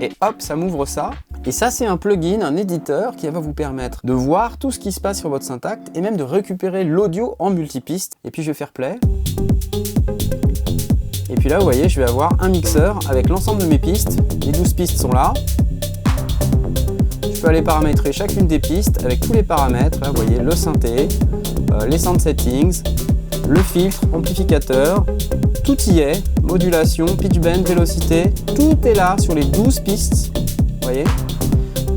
Et hop, ça m'ouvre ça. Et ça, c'est un plugin, un éditeur qui va vous permettre de voir tout ce qui se passe sur votre Syntact et même de récupérer l'audio en multipiste. Et puis je vais faire play. Et puis là, vous voyez, je vais avoir un mixeur avec l'ensemble de mes pistes. Les 12 pistes sont là. Je peux aller paramétrer chacune des pistes avec tous les paramètres. Là, vous voyez, le synthé, les sound settings, le filtre, amplificateur. Tout y est. Modulation, pitch bend, vélocité. Tout est là sur les 12 pistes. Vous voyez.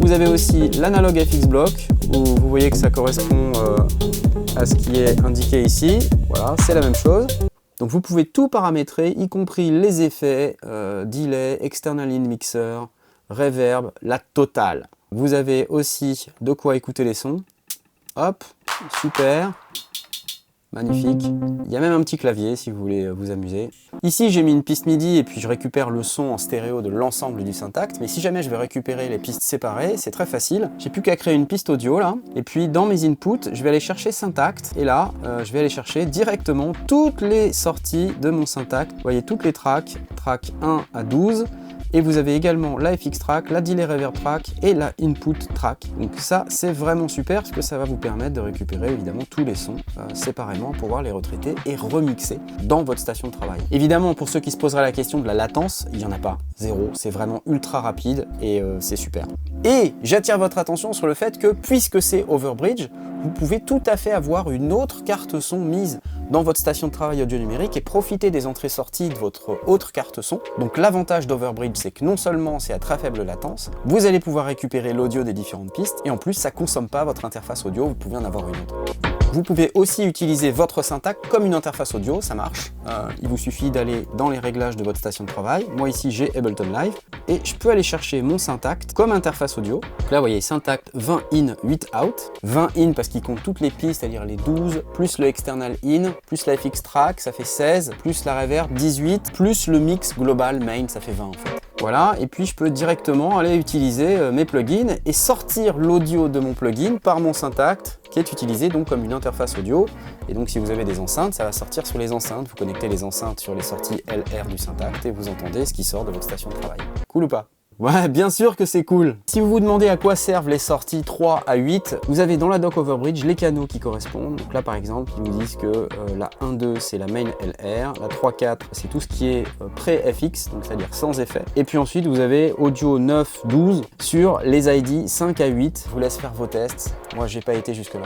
Vous avez aussi l'analogue FX Block, où vous voyez que ça correspond à ce qui est indiqué ici. Voilà, c'est la même chose. Donc vous pouvez tout paramétrer, y compris les effets, delay, external in mixer, reverb, la totale. Vous avez aussi de quoi écouter les sons. Hop, super. Magnifique. Il y a même un petit clavier si vous voulez vous amuser. Ici, j'ai mis une piste MIDI et puis je récupère le son en stéréo de l'ensemble du Syntact. Mais si jamais je vais récupérer les pistes séparées, c'est très facile. J'ai plus qu'à créer une piste audio là. Et puis dans mes inputs, je vais aller chercher Syntact. Et là, je vais aller chercher directement toutes les sorties de mon Syntact. Vous voyez toutes les tracks, track 1 à 12. Et vous avez également la FX track, la delay reverb track et la input track. Donc ça, c'est vraiment super parce que ça va vous permettre de récupérer évidemment tous les sons séparément pour pouvoir les retraiter et remixer dans votre station de travail. Évidemment, pour ceux qui se poseraient la question de la latence, il n'y en a pas, zéro. C'est vraiment ultra rapide et c'est super. Et j'attire votre attention sur le fait que puisque c'est Overbridge, vous pouvez tout à fait avoir une autre carte son mise dans votre station de travail audio numérique et profiter des entrées-sorties de votre autre carte son. Donc l'avantage d'Overbridge, c'est que non seulement c'est à très faible latence, vous allez pouvoir récupérer l'audio des différentes pistes et en plus ça consomme pas votre interface audio, vous pouvez en avoir une autre. Vous pouvez aussi utiliser votre Syntact comme une interface audio, ça marche. Il vous suffit d'aller dans les réglages de votre station de travail. Moi ici j'ai Ableton Live et je peux aller chercher mon Syntact comme interface audio. Donc là vous voyez Syntact 20 in, 8 out. 20 in parce qu'il compte toutes les pistes, c'est-à-dire les 12, plus le external in, plus la FX track, ça fait 16, plus la reverb 18, plus le mix global main, ça fait 20 en fait. Voilà, et puis je peux directement aller utiliser mes plugins et sortir l'audio de mon plugin par mon Syntact qui est utilisé donc comme une interface audio. Et donc si vous avez des enceintes, ça va sortir sur les enceintes. Vous connectez les enceintes sur les sorties LR du Syntact et vous entendez ce qui sort de votre station de travail. Cool ou pas? Ouais, bien sûr que c'est cool. Si vous vous demandez à quoi servent les sorties 3 à 8, vous avez dans la doc Overbridge les canaux qui correspondent. Donc là par exemple, ils vous disent que la 1-2 c'est la main LR, la 3-4 c'est tout ce qui est pré-FX, donc c'est-à-dire sans effet. Et puis ensuite vous avez audio 9-12 sur les ID 5 à 8. Je vous laisse faire vos tests. Moi j'ai pas été jusque là.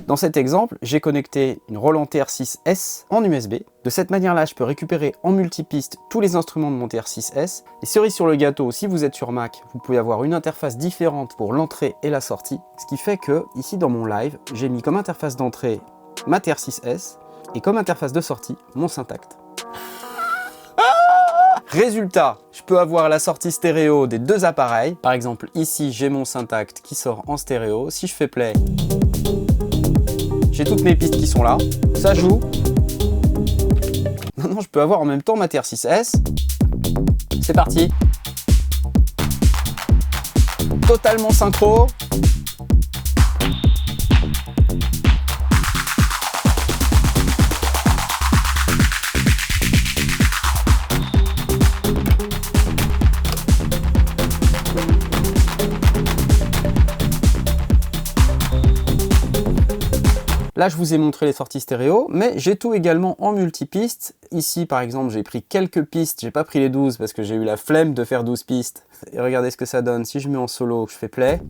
Dans cet exemple, j'ai connecté une Roland TR6S en USB. De cette manière-là, je peux récupérer en multipiste tous les instruments de mon TR6S. Et cerise sur le gâteau, si vous êtes sur Mac, vous pouvez avoir une interface différente pour l'entrée et la sortie. Ce qui fait que, ici dans mon live, j'ai mis comme interface d'entrée ma TR6S et comme interface de sortie, mon Syntact. Résultat, je peux avoir la sortie stéréo des deux appareils. Par exemple, ici, j'ai mon Syntact qui sort en stéréo. Si je fais play, j'ai toutes mes pistes qui sont là, ça joue. Maintenant, je peux avoir en même temps ma TR6S. C'est parti. Totalement synchro. Là, je vous ai montré les sorties stéréo, mais j'ai tout également en multipiste. Ici, par exemple, j'ai pris quelques pistes. J'ai pas pris les 12 parce que j'ai eu la flemme de faire 12 pistes. Et regardez ce que ça donne. Si je mets en solo, je fais play.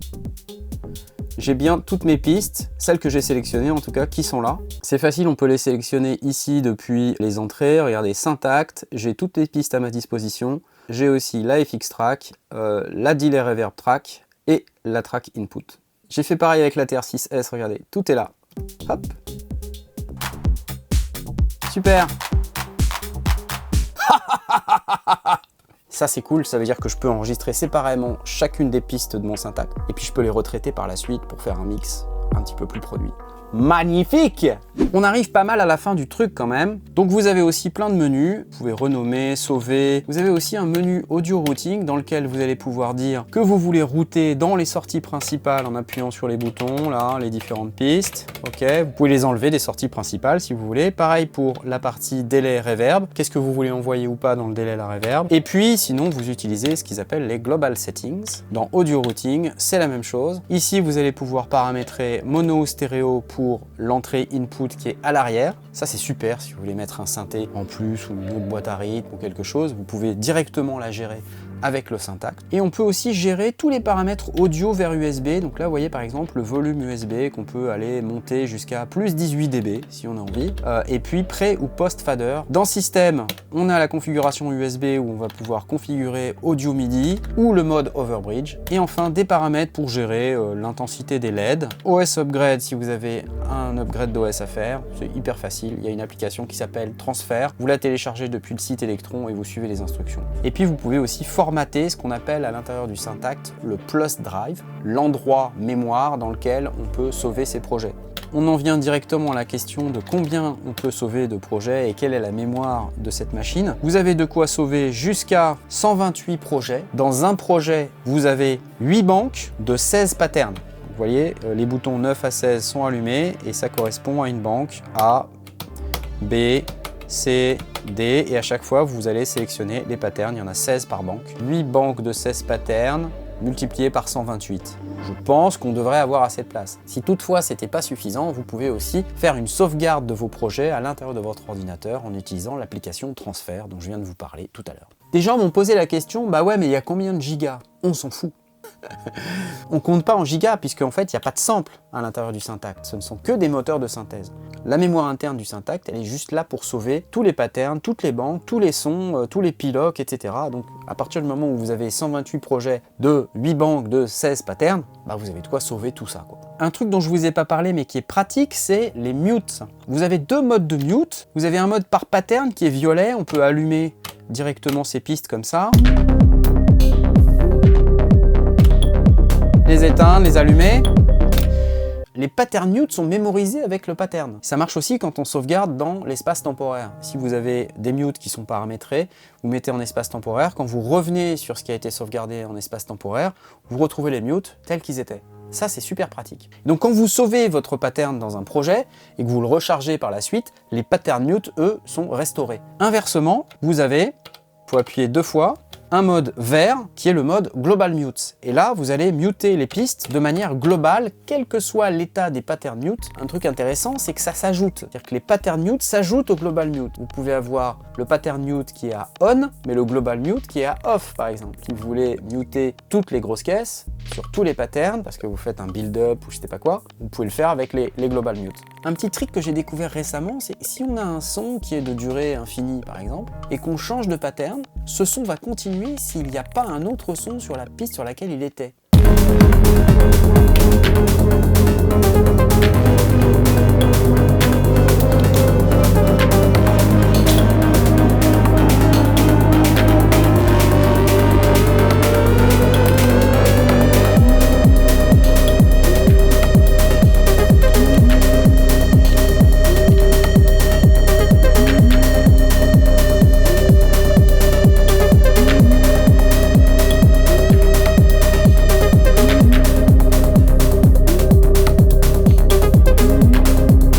J'ai bien toutes mes pistes, celles que j'ai sélectionnées en tout cas, qui sont là. C'est facile, on peut les sélectionner ici depuis les entrées. Regardez, Syntact, j'ai toutes les pistes à ma disposition. J'ai aussi la FX track, la delay reverb track et la track input. J'ai fait pareil avec la TR6S, regardez, tout est là. Hop. Super. Ça c'est cool, ça veut dire que je peux enregistrer séparément chacune des pistes de mon Syntacte et puis je peux les retraiter par la suite pour faire un mix un petit peu plus produit. Magnifique! On arrive pas mal à la fin du truc quand même. Donc vous avez aussi plein de menus. Vous pouvez renommer, sauver. Vous avez aussi un menu audio routing dans lequel vous allez pouvoir dire que vous voulez router dans les sorties principales en appuyant sur les boutons, là, les différentes pistes. Ok, vous pouvez les enlever des sorties principales si vous voulez. Pareil pour la partie délai reverb. Qu'est-ce que vous voulez envoyer ou pas dans le délai la reverb. Et puis sinon vous utilisez ce qu'ils appellent les global settings. Dans audio routing, c'est la même chose. Ici vous allez pouvoir paramétrer mono ou stéréo pour l'entrée input qui est à l'arrière. Ça c'est super si vous voulez mettre un synthé en plus ou une autre boîte à rythme ou quelque chose, vous pouvez directement la gérer avec le Syntacte. Et on peut aussi gérer tous les paramètres audio vers USB. Donc là, vous voyez par exemple le volume USB qu'on peut aller monter jusqu'à plus 18 dB si on a envie. Et puis pré ou post fader. Dans Système, on a la configuration USB où on va pouvoir configurer audio MIDI ou le mode Overbridge. Et enfin, des paramètres pour gérer l'intensité des LED. OS Upgrade si vous avez un upgrade d'OS à faire. C'est hyper facile. Il y a une application qui s'appelle Transfer. Vous la téléchargez depuis le site Electron et vous suivez les instructions. Et puis vous pouvez aussi formater ce qu'on appelle à l'intérieur du Syntacte le plus drive, l'endroit mémoire dans lequel on peut sauver ses projets. On en vient directement à la question de combien on peut sauver de projets et quelle est la mémoire de cette machine. Vous avez de quoi sauver jusqu'à 128 projets. Dans un projet, vous avez 8 banques de 16 patterns. Vous voyez, les boutons 9 à 16 sont allumés et ça correspond à une banque A, B, C, D, et à chaque fois vous allez sélectionner les patterns, il y en a 16 par banque. 8 banques de 16 patterns multipliées par 128. Je pense qu'on devrait avoir assez de place. Si toutefois c'était pas suffisant, vous pouvez aussi faire une sauvegarde de vos projets à l'intérieur de votre ordinateur en utilisant l'application Transfer dont je viens de vous parler tout à l'heure. Des gens m'ont posé la question, bah ouais mais il y a combien de gigas? On s'en fout. On compte pas en gigas puisqu'en fait il n'y a pas de sample à l'intérieur du Syntacte, ce ne sont que des moteurs de synthèse. La mémoire interne du Syntacte, elle est juste là pour sauver tous les patterns, toutes les banques, tous les sons, tous les pilocs, etc. Donc à partir du moment où vous avez 128 projets de 8 banques de 16 patterns, bah vous avez de quoi sauver tout ça, quoi. Un truc dont je vous ai pas parlé mais qui est pratique, c'est les mutes. Vous avez deux modes de mute. Vous avez un mode par pattern qui est violet, on peut allumer directement ces pistes comme ça. Les éteindre, les allumer. Les pattern mute sont mémorisés avec le pattern. Ça marche aussi quand on sauvegarde dans l'espace temporaire. Si vous avez des mutes qui sont paramétrés, vous mettez en espace temporaire. Quand vous revenez sur ce qui a été sauvegardé en espace temporaire, vous retrouvez les mutes tels qu'ils étaient. Ça, c'est super pratique. Donc quand vous sauvez votre pattern dans un projet et que vous le rechargez par la suite, les pattern mute, eux, sont restaurés. Inversement, vous avez, il faut appuyer 2 fois, un mode vert qui est le mode Global Mute. Et là, vous allez muter les pistes de manière globale, quel que soit l'état des pattern mute. Un truc intéressant, c'est que ça s'ajoute. C'est-à-dire que les pattern mute s'ajoutent au Global Mute. Vous pouvez avoir le pattern mute qui est à on, mais le Global Mute qui est à off, par exemple. Si vous voulez muter toutes les grosses caisses sur tous les patterns, parce que vous faites un build-up ou je sais pas quoi, vous pouvez le faire avec les Global Mute. Un petit trick que j'ai découvert récemment, c'est si on a un son qui est de durée infinie, par exemple, et qu'on change de pattern, ce son va continuer s'il n'y a pas un autre son sur la piste sur laquelle il était.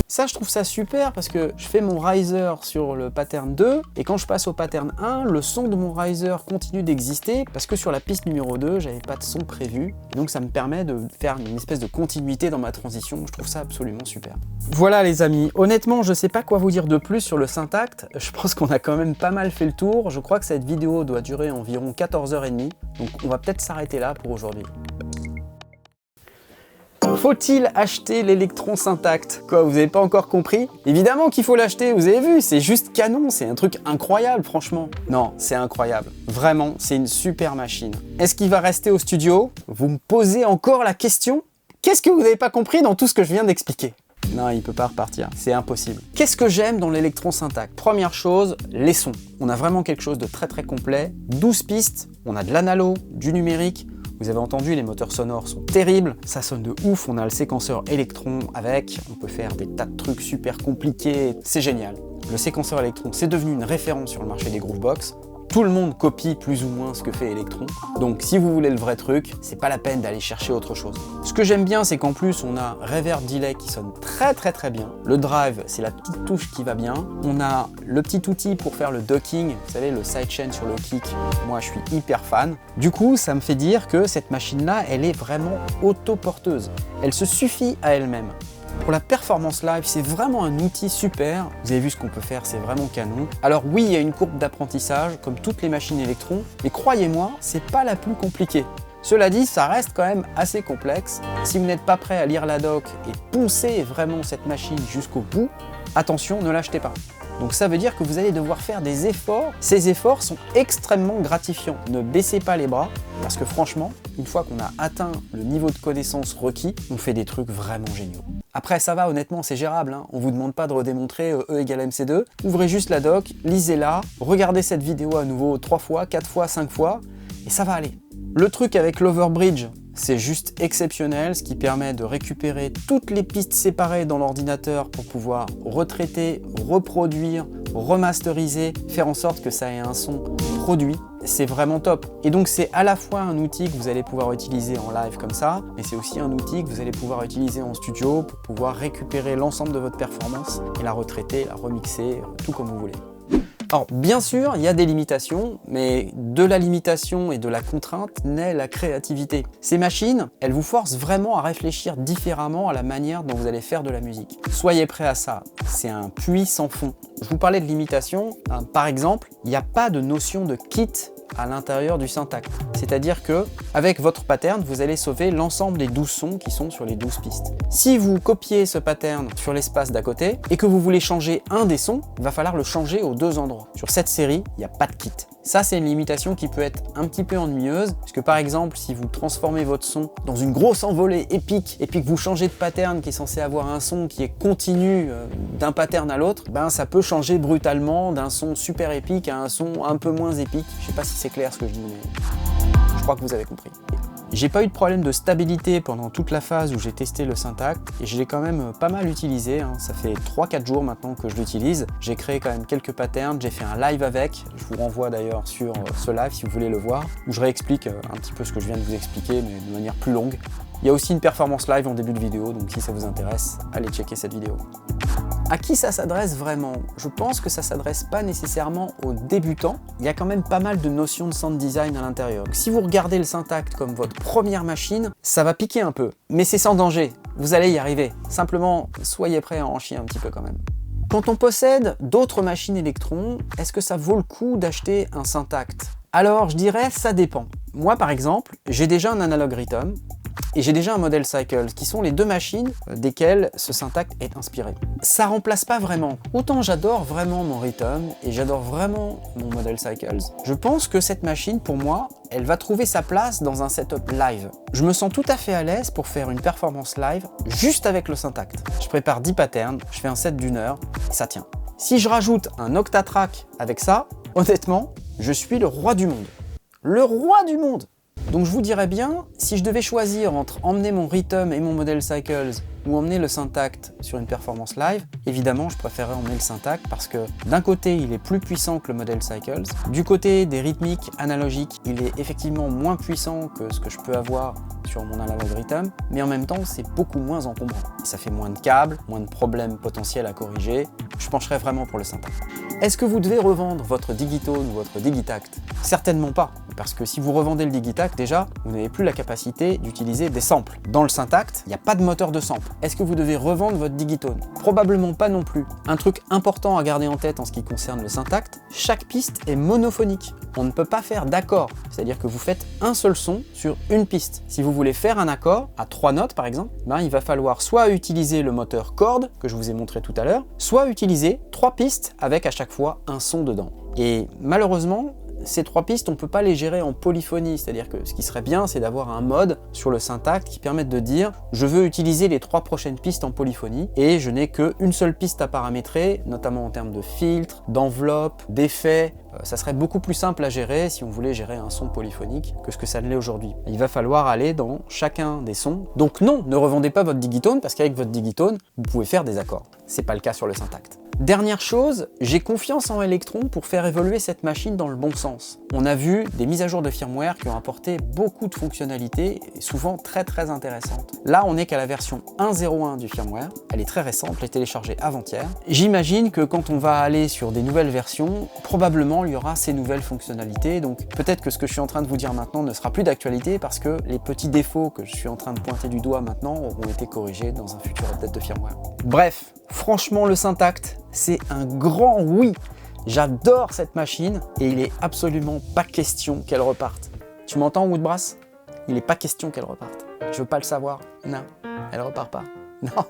Ça, je trouve ça super parce que je fais mon riser sur le pattern 2 et quand je passe au pattern 1, le son de mon riser continue d'exister parce que sur la piste numéro 2, j'avais pas de son prévu. Et donc ça me permet de faire une espèce de continuité dans ma transition. Je trouve ça absolument super. Voilà les amis, honnêtement, je sais pas quoi vous dire de plus sur le Syntacte. Je pense qu'on a quand même pas mal fait le tour. Je crois que cette vidéo doit durer environ 14h30. Donc on va peut-être s'arrêter là pour aujourd'hui. Faut-il acheter l'Electron Syntacte? Quoi, vous avez pas encore compris? Évidemment qu'il faut l'acheter, vous avez vu, c'est juste canon, c'est un truc incroyable franchement. Non, c'est incroyable, vraiment, c'est une super machine. Est-ce qu'il va rester au studio? Vous me posez encore la question? Qu'est-ce que vous n'avez pas compris dans tout ce que je viens d'expliquer? Non, il peut pas repartir, c'est impossible. Qu'est-ce que j'aime dans l'Electron Syntact? Première chose, les sons. On a vraiment quelque chose de très très complet. 12 pistes, on a de l'analo, du numérique. Vous avez entendu, les moteurs sonores sont terribles, ça sonne de ouf, on a le séquenceur Electron avec, on peut faire des tas de trucs super compliqués, c'est génial. Le séquenceur Electron, c'est devenu une référence sur le marché des Groovebox. Tout le monde copie plus ou moins ce que fait Electron. Donc si vous voulez le vrai truc, c'est pas la peine d'aller chercher autre chose. Ce que j'aime bien, c'est qu'en plus, on a Reverb Delay qui sonne très très très bien. Le drive, c'est la petite touche qui va bien. On a le petit outil pour faire le docking, vous savez, le sidechain sur le kick. Moi, je suis hyper fan. Du coup, ça me fait dire que cette machine-là, elle est vraiment autoporteuse. Elle se suffit à elle-même. Pour la performance live, c'est vraiment un outil super. Vous avez vu ce qu'on peut faire, c'est vraiment canon. Alors oui, il y a une courbe d'apprentissage, comme toutes les machines Electron, mais croyez-moi, c'est pas la plus compliquée. Cela dit, ça reste quand même assez complexe. Si vous n'êtes pas prêt à lire la doc et poncer vraiment cette machine jusqu'au bout, attention, ne l'achetez pas. Donc ça veut dire que vous allez devoir faire des efforts. Ces efforts sont extrêmement gratifiants. Ne baissez pas les bras, parce que franchement, une fois qu'on a atteint le niveau de connaissance requis, on fait des trucs vraiment géniaux. Après ça va, honnêtement, c'est gérable, hein. On vous demande pas de redémontrer E égale MC2. Ouvrez juste la doc, lisez-la, regardez cette vidéo à nouveau 3 fois, 4 fois, 5 fois, et ça va aller. Le truc avec l'Overbridge, c'est juste exceptionnel, ce qui permet de récupérer toutes les pistes séparées dans l'ordinateur pour pouvoir retraiter, reproduire, remasteriser, faire en sorte que ça ait un son produit. C'est vraiment top. Et donc c'est à la fois un outil que vous allez pouvoir utiliser en live comme ça, mais c'est aussi un outil que vous allez pouvoir utiliser en studio pour pouvoir récupérer l'ensemble de votre performance et la retraiter, la remixer, tout comme vous voulez. Alors bien sûr, il y a des limitations, mais de la limitation et de la contrainte naît la créativité. Ces machines, elles vous forcent vraiment à réfléchir différemment à la manière dont vous allez faire de la musique. Soyez prêts à ça, c'est un puits sans fond. Je vous parlais de limitation, par exemple, il n'y a pas de notion de kit à l'intérieur du Syntact. C'est-à-dire que, avec votre pattern, vous allez sauver l'ensemble des 12 sons qui sont sur les 12 pistes. Si vous copiez ce pattern sur l'espace d'à côté et que vous voulez changer un des sons, il va falloir le changer aux 2 endroits. Sur cette série, il n'y a pas de kit. Ça, c'est une limitation qui peut être un petit peu ennuyeuse, parce que par exemple, si vous transformez votre son dans une grosse envolée épique, et puis que vous changez de pattern qui est censé avoir un son qui est continu d'un pattern à l'autre, ben ça peut changer brutalement d'un son super épique à un son un peu moins épique. Je sais pas si c'est clair ce que je dis, mais je crois que vous avez compris. J'ai pas eu de problème de stabilité pendant toute la phase où j'ai testé le Syntact et je l'ai quand même pas mal utilisé, hein. Ça fait 3-4 jours maintenant que je l'utilise. J'ai créé quand même quelques patterns, j'ai fait un live avec, je vous renvoie d'ailleurs sur ce live si vous voulez le voir, où je réexplique un petit peu ce que je viens de vous expliquer mais de manière plus longue. Il y a aussi une performance live en début de vidéo, donc si ça vous intéresse, allez checker cette vidéo. À qui ça s'adresse vraiment? Je pense que ça s'adresse pas nécessairement aux débutants. Il y a quand même pas mal de notions de sound design à l'intérieur. Si vous regardez le Syntact comme votre première machine, ça va piquer un peu. Mais c'est sans danger, vous allez y arriver. Simplement, soyez prêts à en chier un petit peu quand même. Quand on possède d'autres machines Electron, est-ce que ça vaut le coup d'acheter un Syntact? Alors, je dirais, ça dépend. Moi, par exemple, j'ai déjà un Analog Rhythm, et j'ai déjà un Model Cycles, qui sont les 2 machines desquelles ce Syntact est inspiré. Ça remplace pas vraiment. Autant j'adore vraiment mon Rhythm, et j'adore vraiment mon Model Cycles, je pense que cette machine, pour moi, elle va trouver sa place dans un setup live. Je me sens tout à fait à l'aise pour faire une performance live juste avec le Syntact. Je prépare 10 patterns, je fais un set d'1 heure, et ça tient. Si je rajoute un Octatrack avec ça, honnêtement, je suis le roi du monde. Le roi du monde! Donc je vous dirais bien, si je devais choisir entre emmener mon Rhythm et mon Model Cycles ou emmener le Syntact sur une performance live, évidemment je préférerais emmener le Syntact parce que d'un côté il est plus puissant que le Model Cycles, du côté des rythmiques analogiques il est effectivement moins puissant que ce que je peux avoir sur mon Analog Rhythm, mais en même temps c'est beaucoup moins encombrant. Et ça fait moins de câbles, moins de problèmes potentiels à corriger, je pencherais vraiment pour le Syntact. Est-ce que vous devez revendre votre Digitone ou votre Digitact? Certainement pas, parce que si vous revendez le Digitact déjà, vous n'avez plus la capacité d'utiliser des samples. Dans le Syntact, il n'y a pas de moteur de sample. Est-ce que vous devez revendre votre Digitone? Probablement pas non plus. Un truc important à garder en tête en ce qui concerne le Syntact, chaque piste est monophonique. On ne peut pas faire d'accord, c'est-à-dire que vous faites un seul son sur une piste. Si vous voulez faire un accord à 3 notes par exemple, il va falloir soit utiliser le moteur corde que je vous ai montré tout à l'heure, soit utiliser 3 pistes avec à chaque fois un son dedans. Et malheureusement, ces 3 pistes, on peut pas les gérer en polyphonie, c'est-à-dire que ce qui serait bien, c'est d'avoir un mode sur le Syntacte qui permette de dire « je veux utiliser les 3 prochaines pistes en polyphonie et je n'ai qu'une seule piste à paramétrer, notamment en termes de filtres, d'enveloppe, d'effets ». Ça serait beaucoup plus simple à gérer si on voulait gérer un son polyphonique que ce que ça ne l'est aujourd'hui. Il va falloir aller dans chacun des sons. Donc non, ne revendez pas votre digitone parce qu'avec votre digitone, vous pouvez faire des accords. C'est pas le cas sur le Syntacte. Dernière chose, j'ai confiance en Elektron pour faire évoluer cette machine dans le bon sens. On a vu des mises à jour de firmware qui ont apporté beaucoup de fonctionnalités, et souvent très intéressantes. Là, on n'est qu'à la version 1.01 du firmware, elle est très récente, je l'ai téléchargée avant-hier. J'imagine que quand on va aller sur des nouvelles versions, probablement il y aura ces nouvelles fonctionnalités, donc peut-être que ce que je suis en train de vous dire maintenant ne sera plus d'actualité parce que les petits défauts que je suis en train de pointer du doigt maintenant auront été corrigés dans un futur update de firmware. Bref, franchement le Syntacte, c'est un grand oui. J'adore cette machine et il est absolument pas question qu'elle reparte. Tu m'entends, Woodbrass? Il est pas question qu'elle reparte. Je veux pas le savoir. Non, elle repart pas. Non,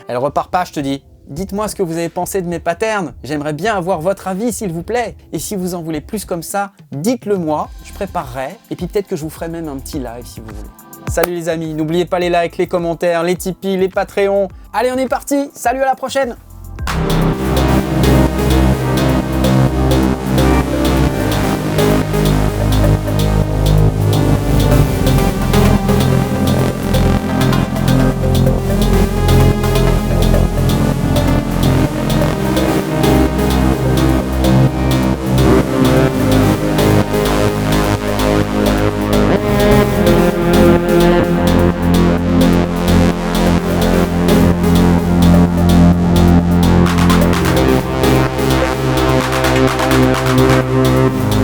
elle repart pas, je te dis. Dites-moi ce que vous avez pensé de mes patterns. J'aimerais bien avoir votre avis, s'il vous plaît. Et si vous en voulez plus comme ça, dites-le moi. Je préparerai. Et puis peut-être que je vous ferai même un petit live si vous voulez. Salut les amis, n'oubliez pas les likes, les commentaires, les Tipeee, les Patreons. Allez, on est parti. Salut, à la prochaine. We'll be right back.